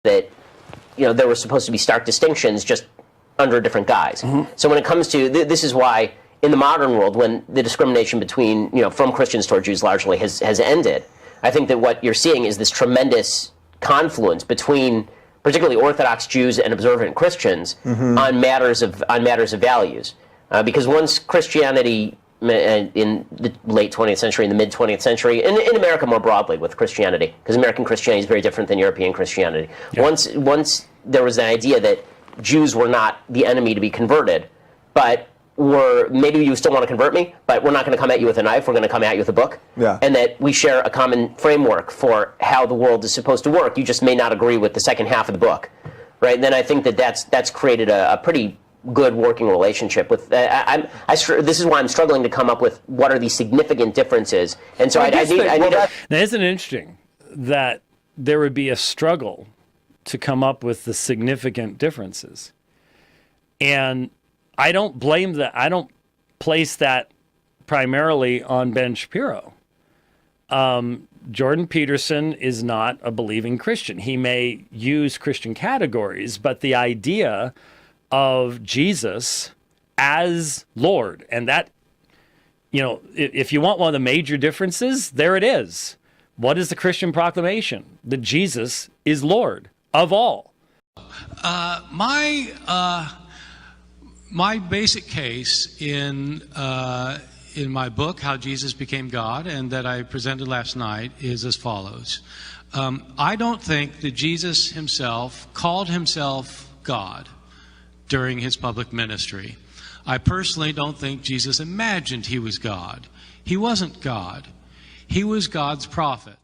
that, there were supposed to be stark distinctions just under a different guise. So when it comes to, this is why in the modern world, when the discrimination between, from Christians toward Jews largely has ended, I think that what you're seeing is this tremendous confluence between particularly Orthodox Jews and observant Christians on matters of values. Because once Christianity in the late 20th century, in the mid 20th century, and in America more broadly with Christianity, because American Christianity is very different than European Christianity. Yeah. Once there was an idea that Jews were not the enemy to be converted, but maybe you still want to convert me, but we're not going to come at you with a knife, we're going to come at you with a book. Yeah. And that we share a common framework for how the world is supposed to work. You just may not agree with the second half of the book. Right? And then I think that's created a pretty good working relationship with. This is why I'm struggling to come up with what are the significant differences. And so I need. Now, isn't it interesting that there would be a struggle to come up with the significant differences? And I don't blame that. I don't place that primarily on Ben Shapiro. Jordan Peterson is not a believing Christian. He may use Christian categories, but the idea of Jesus as Lord, and that, if you want one of the major differences, there it is. What is the Christian proclamation? That Jesus is Lord of all. My basic case in my book, How Jesus Became God, and that I presented last night, is as follows. I don't think that Jesus himself called himself God during his public ministry. I personally don't think Jesus imagined he was God. He wasn't God. He was God's prophet.